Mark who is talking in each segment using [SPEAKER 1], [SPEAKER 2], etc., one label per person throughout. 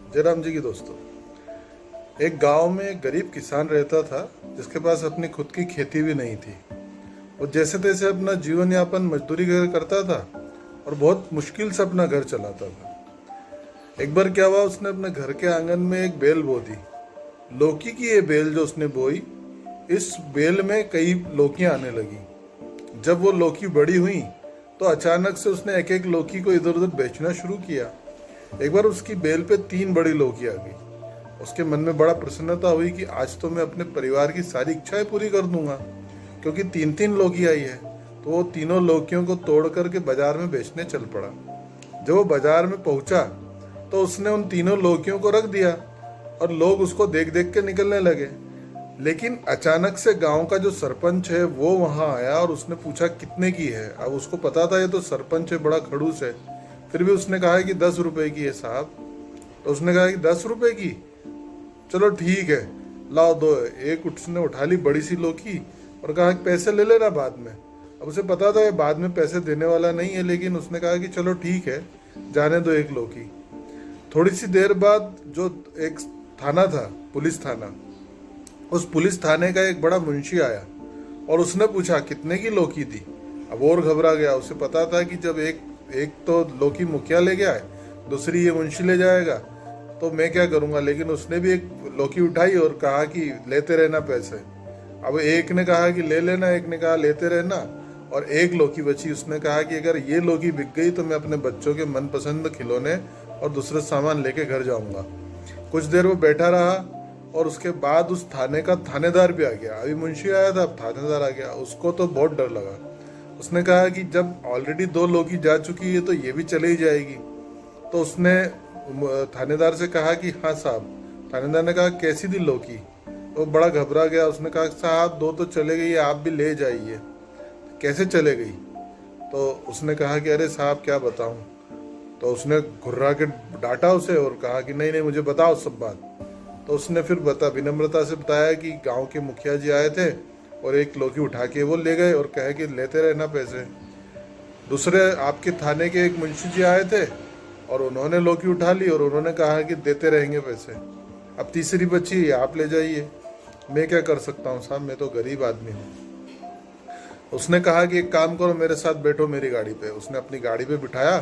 [SPEAKER 1] जयराम जी की दोस्तों, एक गांव में एक गरीब किसान रहता था जिसके पास अपनी खुद की खेती भी नहीं थी। वो जैसे तैसे अपना जीवन यापन मजदूरी करता था और बहुत मुश्किल से अपना घर चलाता था। एक बार क्या हुआ, उसने अपने घर के आंगन में एक बेल बो दी। लौकी की ये बेल जो उसने बोई, इस बेल में कई लौकियां आने लगी। जब वो लौकी बड़ी हुई तो अचानक से उसने एक एक लौकी को इधर उधर बेचना शुरू किया। एक बार उसकी बेल पे 3 बड़ी लौकी आ गई। उसके मन में बड़ा प्रसन्नता हुई कि आज तो मैं अपने परिवार की सारी इच्छाएं पूरी कर दूंगा, क्योंकि 3 लौकी आई है। तो वो तीनों लौकियों को तोड़ करके बाजार में बेचने चल पड़ा। जब वो बाजार में पहुंचा तो उसने उन तीनों लौकियों को रख दिया और लोग उसको देख देख के निकलने लगे। लेकिन अचानक से गांव का जो सरपंच है वो वहां आया और उसने पूछा कितने की है। अब उसको पता था ये तो सरपंच है, बड़ा खड़ूस है, फिर भी उसने कहा कि 10 रुपए की है साहब। तो उसने कहा कि 10 रुपए की, चलो ठीक है, लाओ दो। एक उसने उठा ली बड़ी सी लौकी और कहा कि पैसे ले लेना बाद में। अब उसे पता था ये बाद में पैसे देने वाला नहीं है, लेकिन उसने कहा कि चलो ठीक है, जाने दो एक लौकी। थोड़ी सी देर बाद जो एक थाना था, पुलिस थाना, उस पुलिस थाने का एक बड़ा मुंशी आया और उसने पूछा कितने की लौकी थी। अब और घबरा गया। उसे पता था कि जब एक एक तो लौकी मुखिया ले गया है, दूसरी ये मुंशी ले जाएगा, तो मैं क्या करूंगा। लेकिन उसने भी एक लौकी उठाई और कहा कि लेते रहना पैसे। अब एक ने कहा कि ले लेना, एक ने कहा लेते रहना, और एक लौकी बची। उसने कहा कि अगर ये लौकी बिक गई तो मैं अपने बच्चों के मनपसंद खिलौने और दूसरे सामान लेके घर जाऊंगा। कुछ देर वो बैठा रहा और उसके बाद उस थाने का थानेदार भी आ गया। अभी मुंशी आया था, अब थानेदार आ गया। उसको तो बहुत डर लगा। उसने कहा कि जब ऑलरेडी 2 लौकी जा चुकी है तो ये भी चली जाएगी। तो उसने थानेदार से कहा कि हाँ साहब। थानेदार ने कहा कैसी थी लौकी। तो बड़ा घबरा गया। उसने कहा साहब 2 तो चले गई, आप भी ले जाइए। कैसे चले गई? तो उसने कहा कि अरे साहब क्या बताऊं। तो उसने घुर्रा के डांटा उसे और कहा कि नहीं नहीं, मुझे बताओ सब बात। तो उसने फिर विनम्रता से बताया कि गांव के मुखिया जी आए थे और एक लौकी उठा के वो ले गए और कहे कि लेते रहना पैसे। दूसरे आपके थाने के एक मुंशी जी आए थे और उन्होंने लौकी उठा ली और उन्होंने कहा कि देते रहेंगे पैसे। अब तीसरी बची, आप ले जाइए। मैं क्या कर सकता हूँ साहब, मैं तो गरीब आदमी हूँ। उसने कहा कि एक काम करो, मेरे साथ बैठो मेरी गाड़ी पे। उसने अपनी गाड़ी पे बिठाया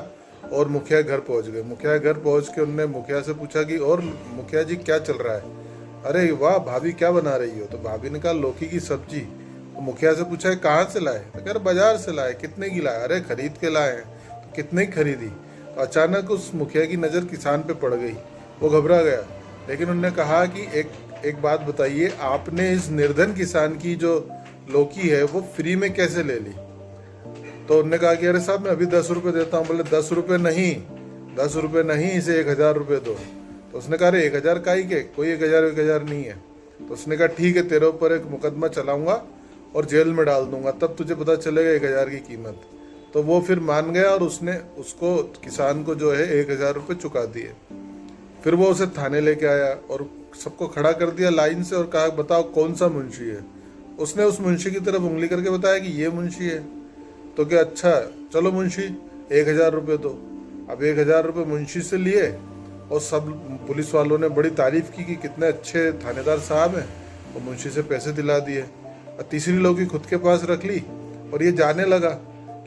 [SPEAKER 1] और मुखिया घर पहुंच गए। मुखिया घर पहुंच के उनने मुखिया से पूछा कि और मुखिया जी क्या चल रहा है? अरे वाह भाभी, क्या बना रही हो? तो भाभी ने कहा लौकी की सब्जी। तो मुखिया से पूछा कहाँ से लाए? तो कह रहे बाजार से लाए। कितने की लाए? अरे खरीद के लाए हैं। तो कितने की खरीदी? तो अचानक उस मुखिया की नज़र किसान पे पड़ गई। वो घबरा गया। लेकिन उन्होंने कहा कि एक बात बताइए, आपने इस निर्धन किसान की जो लौकी है वो फ्री में कैसे ले ली? तो उन्होंने कहा कि अरे साहब मैं अभी 10 रुपए देता हूँ। बोले 10 रुपए नहीं, 10 रुपए नहीं, इसे 1000 रुपए दो। तो उसने कहा अरे 1000 का ही के, कोई 1000 नहीं है। तो उसने कहा ठीक है, तेरे ऊपर एक मुकदमा चलाऊंगा और जेल में डाल दूंगा, तब तुझे पता चलेगा 1000 की कीमत। तो वो फिर मान गया और उसने उसको किसान को जो है 1000 रुपये चुका दिए। फिर वो उसे थाने लेके आया और सबको खड़ा कर दिया लाइन से और कहा बताओ कौन सा मुंशी है। उसने उस मुंशी की तरफ उंगली करके बताया कि ये मुंशी है। तो क्या, अच्छा चलो मुंशी 1000 रुपये दो। अब 1000 रुपये मुंशी से लिए और सब पुलिस वालों ने बड़ी तारीफ की कि कितने अच्छे थानेदार साहब हैं, और मुंशी से पैसे दिला दिए। और तीसरी लौकी खुद के पास रख ली और ये जाने लगा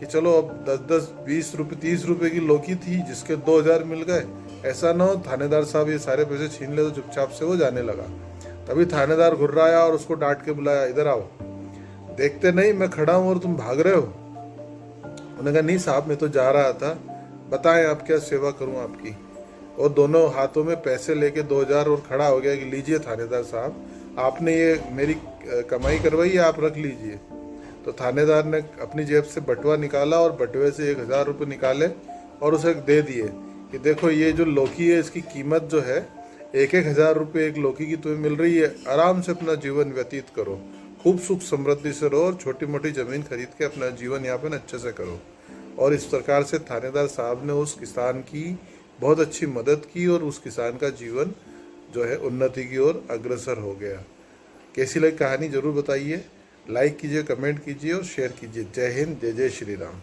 [SPEAKER 1] कि चलो अब 10-10, 20 रुपये, 30 रुपये की लौकी थी जिसके 2000 मिल गए। ऐसा ना हो थानेदार साहब ये सारे पैसे छीन ले। तो चुपचाप से वो जाने लगा। तभी थानेदार घुर्राया और उसको डांट के बुलाया, इधर आओ। देखते नहीं मैं खड़ा हूँ और तुम भाग रहे हो? उन्होंने कहा नहीं साहब मैं तो जा रहा था, बताएं आप क्या सेवा करूं आपकी। और दोनों हाथों में पैसे लेके 2000 और खड़ा हो गया कि लीजिए थानेदार साहब, आपने ये मेरी कमाई करवाई है, आप रख लीजिए। तो थानेदार ने अपनी जेब से बटुआ निकाला और बटुए से 1000 रुपये निकाले और उसे दे दिए कि देखो ये जो लौकी है इसकी कीमत जो है 1000 रुपये एक लौकी की तुम्हें मिल रही है। आराम से अपना जीवन व्यतीत करो, खूब सुख समृद्धि से रहो और छोटी मोटी ज़मीन खरीद के अपना जीवन यापन अच्छे से करो। और इस प्रकार से थानेदार साहब ने उस किसान की बहुत अच्छी मदद की और उस किसान का जीवन जो है उन्नति की ओर अग्रसर हो गया। कैसी लगी कहानी ज़रूर बताइए, लाइक कीजिए, कमेंट कीजिए और शेयर कीजिए। जय हिंद, जय जय श्री राम।